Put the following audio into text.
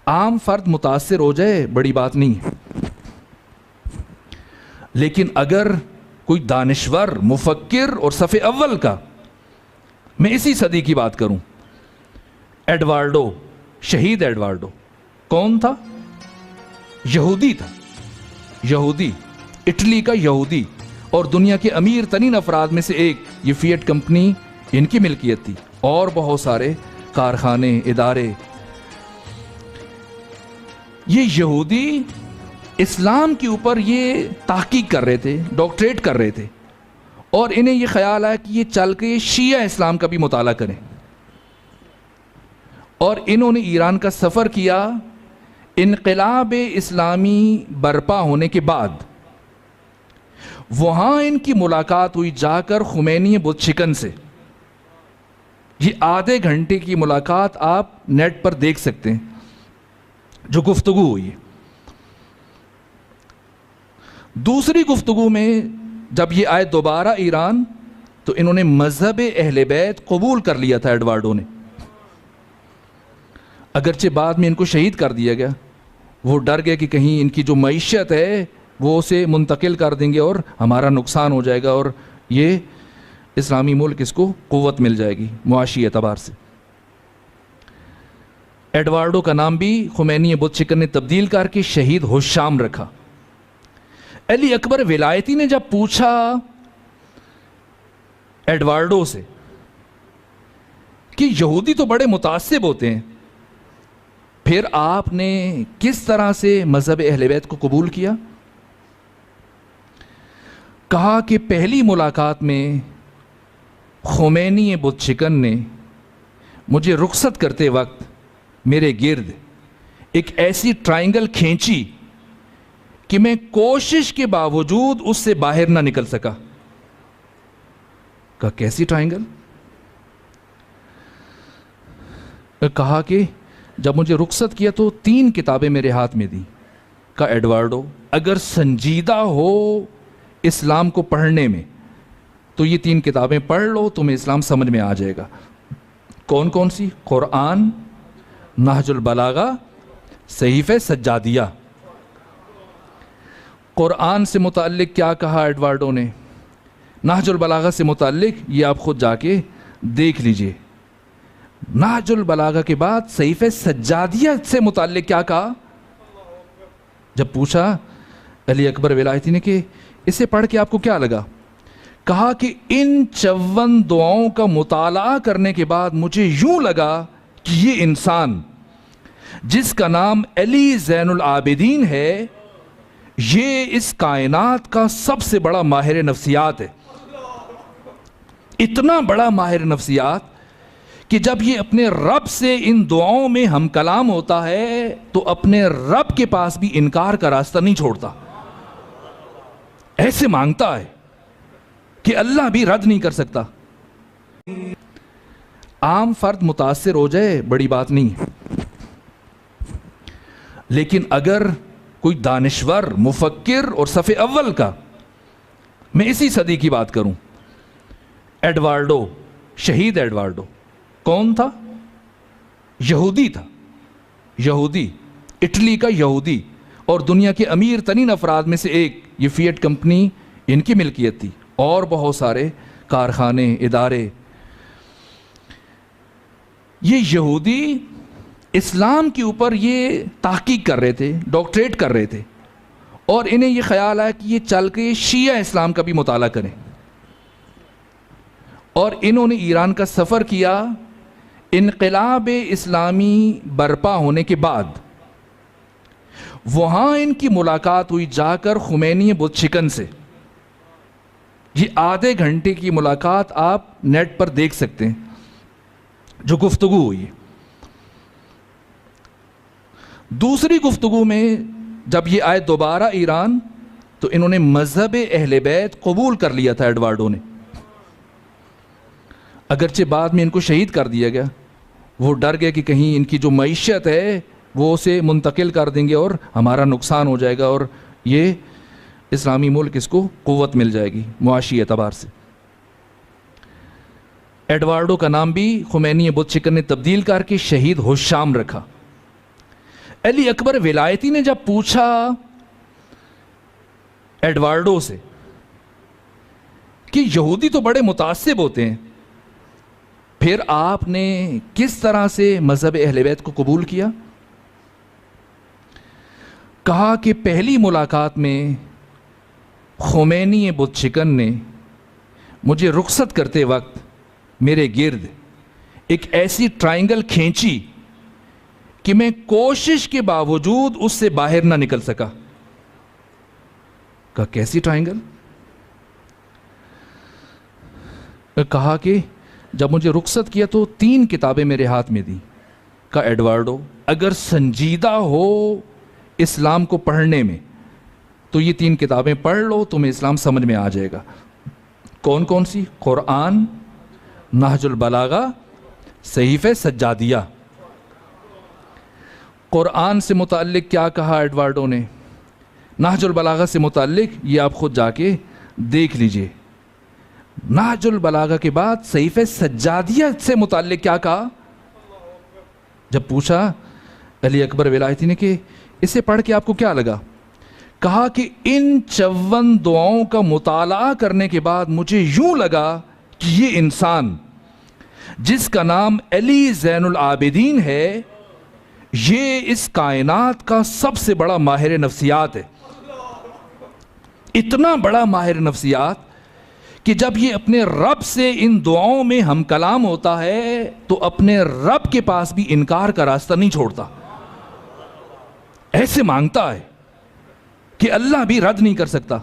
عام فرد متاثر ہو جائے بڑی بات نہیں ہے، لیکن اگر کوئی دانشور، مفکر اور صف اول کا، میں اسی صدی کی بات کروں، ایڈوارڈو، شہید ایڈوارڈو کون تھا؟ یہودی تھا، یہودی، اٹلی کا یہودی، اور دنیا کے امیر ترین افراد میں سے ایک۔ یہ فیٹ کمپنی ان کی ملکیت تھی، اور بہت سارے کارخانے، ادارے۔ یہ یہودی اسلام کے اوپر یہ تحقیق کر رہے تھے، ڈاکٹریٹ کر رہے تھے، اور انہیں یہ خیال آیا کہ یہ چل کے شیعہ اسلام کا بھی مطالعہ کریں، اور انہوں نے ایران کا سفر کیا۔ انقلاب اسلامی برپا ہونے کے بعد وہاں ان کی ملاقات ہوئی جا کر خمینی بت شکن سے۔ یہ آدھے گھنٹے کی ملاقات آپ نیٹ پر دیکھ سکتے ہیں جو گفتگو ہوئی ہے۔ دوسری گفتگو میں جب یہ آئے دوبارہ ایران تو انہوں نے مذہب اہل بیت قبول کر لیا تھا ایڈوارڈو نے، اگرچہ بعد میں ان کو شہید کر دیا گیا۔ وہ ڈر گئے کہ کہیں ان کی جو معیشت ہے وہ اسے منتقل کر دیں گے اور ہمارا نقصان ہو جائے گا، اور یہ اسلامی ملک اس کو قوت مل جائے گی معاشی اعتبار سے۔ ایڈوارڈو کا نام بھی خمینی بت شکن نے تبدیل کر کے شہید حشام رکھا۔ علی اکبر ولایتی نے جب پوچھا ایڈوارڈو سے کہ یہودی تو بڑے متعصب ہوتے ہیں، پھر آپ نے کس طرح سے مذہب اہل بیت کو قبول کیا؟ کہا کہ پہلی ملاقات میں خمینی بت شکن نے مجھے رخصت کرتے وقت میرے گرد ایک ایسی ٹرائنگل کھینچی کہ میں کوشش کے باوجود اس سے باہر نہ نکل سکا۔ کہا کیسی ٹرائنگل؟ کہا کہ جب مجھے رخصت کیا تو 3 کتابیں میرے ہاتھ میں دیں۔ کہا ایڈوارڈو اگر سنجیدہ ہو اسلام کو پڑھنے میں تو یہ 3 کتابیں پڑھ لو، تمہیں اسلام سمجھ میں آ جائے گا۔ کون کون سی؟ قرآن، نہج البلاغہ، صحیفہ سجادیہ۔ قرآن سے متعلق کیا کہا ایڈوارڈو نے، نہج البلاغہ سے متعلق یہ آپ خود جا کے دیکھ لیجئے۔ نہج البلاغہ کے بعد صحیفہ سجادیہ سے متعلق کیا کہا؟ جب پوچھا علی اکبر ولایتی نے کہ اسے پڑھ کے آپ کو کیا لگا؟ کہا کہ ان 54 دعاؤں کا مطالعہ کرنے کے بعد مجھے یوں لگا کہ یہ انسان جس کا نام علی زین العابدین ہے، یہ اس کائنات کا سب سے بڑا ماہر نفسیات ہے۔ اتنا بڑا ماہر نفسیات کہ جب یہ اپنے رب سے ان دعاؤں میں ہم کلام ہوتا ہے تو اپنے رب کے پاس بھی انکار کا راستہ نہیں چھوڑتا، ایسے مانگتا ہے کہ اللہ بھی رد نہیں کر سکتا۔ عام فرد متاثر ہو جائے بڑی بات نہیں ہے، لیکن اگر کوئی دانشور، مفکر اور صف اول کا، میں اسی صدی کی بات کروں، ایڈوارڈو، شہید ایڈوارڈو کون تھا؟ یہودی تھا، یہودی، اٹلی کا یہودی، اور دنیا کے امیر ترین افراد میں سے ایک۔ یہ فیٹ کمپنی ان کی ملکیت تھی، اور بہت سارے کارخانے، ادارے۔ یہ یہودی اسلام کے اوپر یہ تحقیق کر رہے تھے، ڈاکٹریٹ کر رہے تھے، اور انہیں یہ خیال آیا کہ یہ چل کے شیعہ اسلام کا بھی مطالعہ کریں، اور انہوں نے ایران کا سفر کیا۔ انقلاب اسلامی برپا ہونے کے بعد وہاں ان کی ملاقات ہوئی جا کر خمینی بت شکن سے۔ یہ آدھے گھنٹے کی ملاقات آپ نیٹ پر دیکھ سکتے ہیں جو گفتگو ہوئی ہے۔ دوسری گفتگو میں جب یہ آئے دوبارہ ایران تو انہوں نے مذہب اہل بیت قبول کر لیا تھا ایڈوارڈو نے، اگرچہ بعد میں ان کو شہید کر دیا گیا۔ وہ ڈر گئے کہ کہیں ان کی جو معیشت ہے وہ اسے منتقل کر دیں گے اور ہمارا نقصان ہو جائے گا، اور یہ اسلامی ملک اس کو قوت مل جائے گی معاشی اعتبار سے۔ ایڈوارڈو کا نام بھی خمینی بت شکن نے تبدیل کر کے شہید حشام رکھا۔ علی اکبر ولایتی نے جب پوچھا ایڈوارڈو سے کہ یہودی تو بڑے متعصب ہوتے ہیں، پھر آپ نے کس طرح سے مذہب اہل بیت کو قبول کیا؟ کہا کہ پہلی ملاقات میں خمینی بت شکن نے مجھے رخصت کرتے وقت میرے گرد ایک ایسی ٹرائنگل کھینچی کہ میں کوشش کے باوجود اس سے باہر نہ نکل سکا۔ کہا کیسی ٹرائنگل؟ کہا کہ جب مجھے رخصت کیا تو 3 کتابیں میرے ہاتھ میں دی۔ کہا ایڈوارڈو اگر سنجیدہ ہو اسلام کو پڑھنے میں تو یہ 3 کتابیں پڑھ لو، تمہیں اسلام سمجھ میں آ جائے گا۔ کون کون سی؟ قرآن، نہج البلاغہ، صحیفہ سجادیہ۔ قرآن سے متعلق کیا کہا ایڈوارڈو نے، نہج البلاغہ سے متعلق یہ آپ خود جا کے دیکھ لیجئے۔ نہج البلاغہ کے بعد صحیفہ سجادیہ سے متعلق کیا کہا؟ جب پوچھا علی اکبر ولایتی نے کہ اسے پڑھ کے آپ کو کیا لگا؟ کہا کہ ان 54 دعاؤں کا مطالعہ کرنے کے بعد مجھے یوں لگا کہ یہ انسان جس کا نام علی زین العابدین ہے، یہ اس کائنات کا سب سے بڑا ماہر نفسیات ہے۔ اتنا بڑا ماہر نفسیات کہ جب یہ اپنے رب سے ان دعاؤں میں ہم کلام ہوتا ہے تو اپنے رب کے پاس بھی انکار کا راستہ نہیں چھوڑتا، ایسے مانگتا ہے کہ اللہ بھی رد نہیں کر سکتا۔